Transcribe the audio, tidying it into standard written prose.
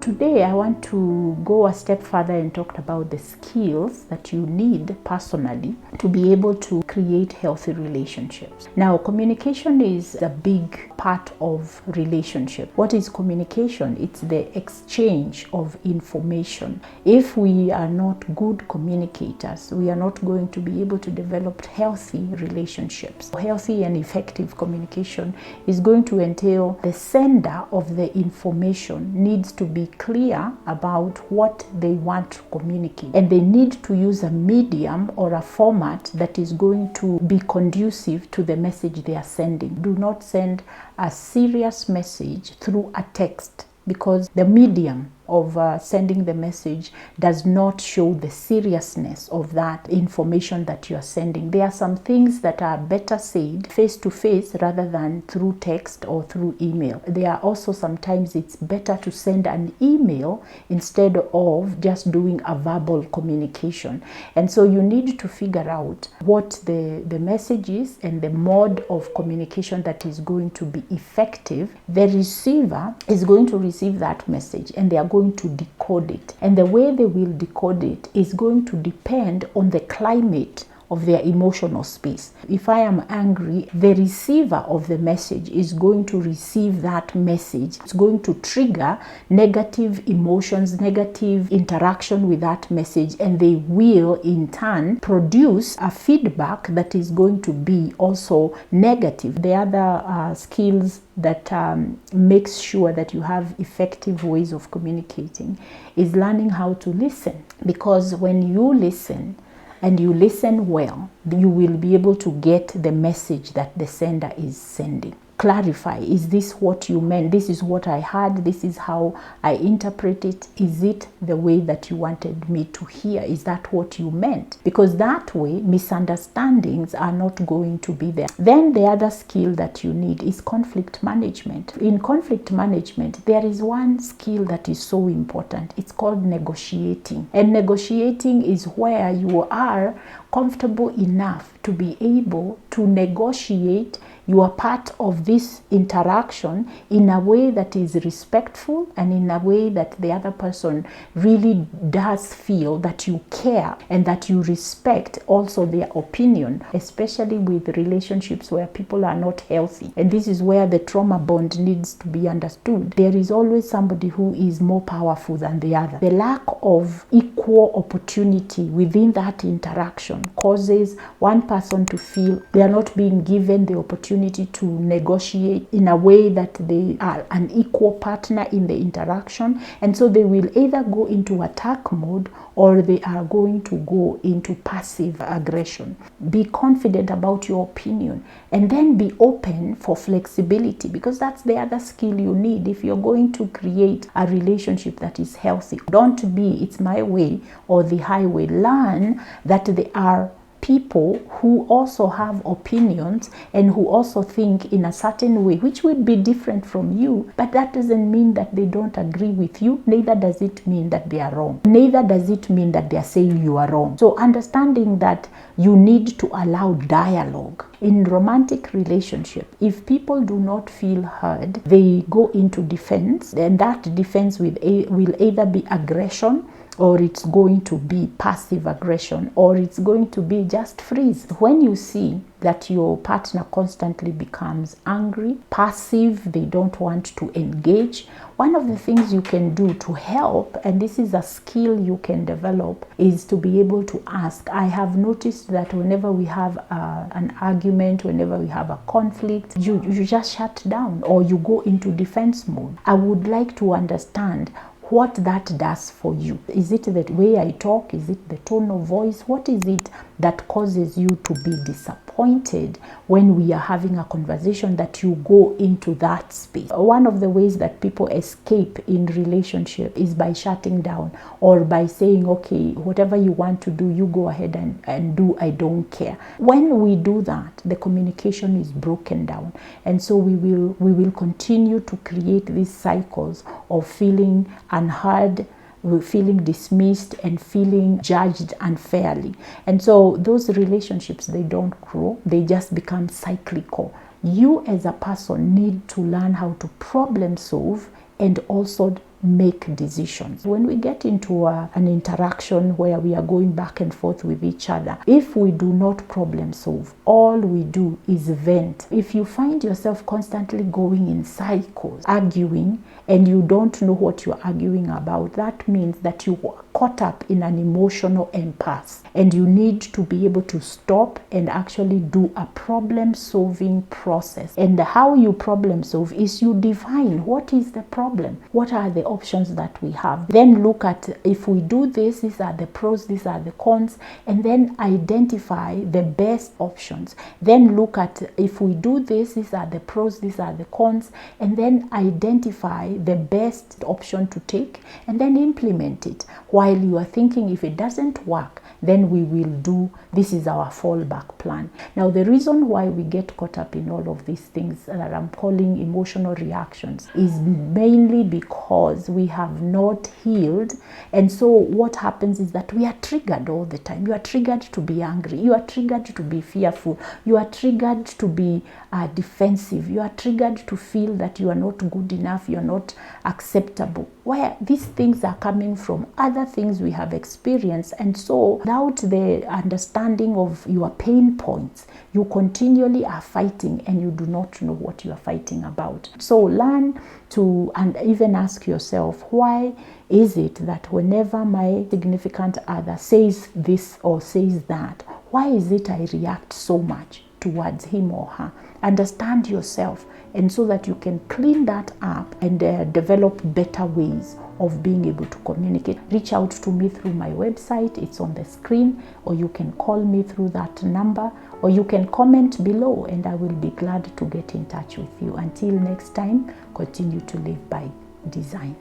Today I want to go a step further and talk about the skills that you need personally to be able to create healthy relationships. Now, communication is a big part of relationship. What is communication? It's the exchange of information. If we are not good communicators, we are not going to be able to develop healthy relationships. Healthy and effective communication is going to entail the sender of the information needs to be clear about what they want to communicate, and they need to use a medium or a format that is going to be conducive to the message they are sending. Do not send a serious message through a text, because the medium of sending the message does not show the seriousness of that information that you are sending. There are some things that are better said face to face rather than through text or through email. There are also sometimes it's better to send an email instead of just doing a verbal communication. And so you need to figure out what the message is and the mode of communication that is going to be effective. The receiver is going to receive that message and they are going to decode it, and the way they will decode it is going to depend on the climate of their emotional space. If I am angry, the receiver of the message is going to receive that message. It's going to trigger negative emotions, negative interaction with that message, and they will in turn produce a feedback that is going to be also negative. The other skills that makes sure that you have effective ways of communicating is learning how to listen, because when you listen and you listen well, you will be able to get the message that the sender is sending. Clarify, is this what you meant? This is what I heard. This is how I interpret it. Is it the way that you wanted me to hear? Is that what you meant? Because that way, misunderstandings are not going to be there. Then the other skill that you need is conflict management. In conflict management, there is one skill that is so important. It's called negotiating. And negotiating is where you are comfortable enough to be able to negotiate you are part of this interaction in a way that is respectful and in a way that the other person really does feel that you care and that you respect also their opinion, especially with relationships where people are not healthy. And this is where the trauma bond needs to be understood. There is always somebody who is more powerful than the other. The lack of equal opportunity within that interaction causes one person to feel they are not being given the opportunity to negotiate in a way that they are an equal partner in the interaction, and so they will either go into attack mode or they are going to go into passive aggression. Be confident about your opinion and then be open for flexibility, because that's the other skill you need if you're going to create a relationship that is healthy. Don't be it's my way or the highway. Learn that there are people who also have opinions and who also think in a certain way, which would be different from you, but that doesn't mean that they don't agree with you. Neither does it mean that they are wrong. Neither does it mean that they are saying you are wrong. So understanding that you need to allow dialogue. In romantic relationship, if people do not feel heard, they go into defense, and that defense will either be aggression, or it's going to be passive aggression, or it's going to be just freeze. When you see that your partner constantly becomes angry, passive, they don't want to engage, one of the things you can do to help, and this is a skill you can develop, is to be able to ask. I have noticed that whenever we have an argument, whenever we have a conflict, you just shut down or you go into defense mode. I would like to understand what that does for you. Is it the way I talk? Is it the tone of voice? What is it that causes you to be disappointed when we are having a conversation that you go into that space? One of the ways that people escape in relationship is by shutting down or by saying, okay, whatever you want to do, you go ahead and do, I don't care. When we do that, the communication is broken down. And so we will continue to create these cycles of feeling unheard, feeling dismissed, and feeling judged unfairly. And so those relationships, they don't grow, they just become cyclical. You as a person need to learn how to problem solve and also make decisions. When we get into an interaction where we are going back and forth with each other, if we do not problem solve, all we do is vent. If you find yourself constantly going in cycles, arguing, and you don't know what you're arguing about, that means that you are caught up in an emotional impasse, and you need to be able to stop and actually do a problem solving process. And how you problem solve is you define what is the problem, what are the options that we have, then look at, if we do this, these are the pros, these are the cons, and then identify the best options. Then look at, if we do this, these are the pros, these are the cons, and then identify the best option to take, and then implement it. While you are thinking, if it doesn't work, then we will do, this is our fallback plan. Now, the reason why we get caught up in all of these things that I'm calling emotional reactions is mainly because we have not healed. And so what happens is that we are triggered all the time. You are triggered to be angry. You are triggered to be fearful. You are triggered to be defensive. You are triggered to feel that you are not good enough. You are not acceptable. Where these things are coming from other things we have experienced. And so without the understanding of your pain points, you continually are fighting and you do not know what you are fighting about. So learn to, and even ask yourself, why is it that whenever my significant other says this or says that, why is it I react so much towards him or her? Understand yourself, and so that you can clean that up and develop better ways of being able to communicate. Reach out to me through my website, it's on the screen, or you can call me through that number, or you can comment below, and I will be glad to get in touch with you. Until next time, continue to live by design.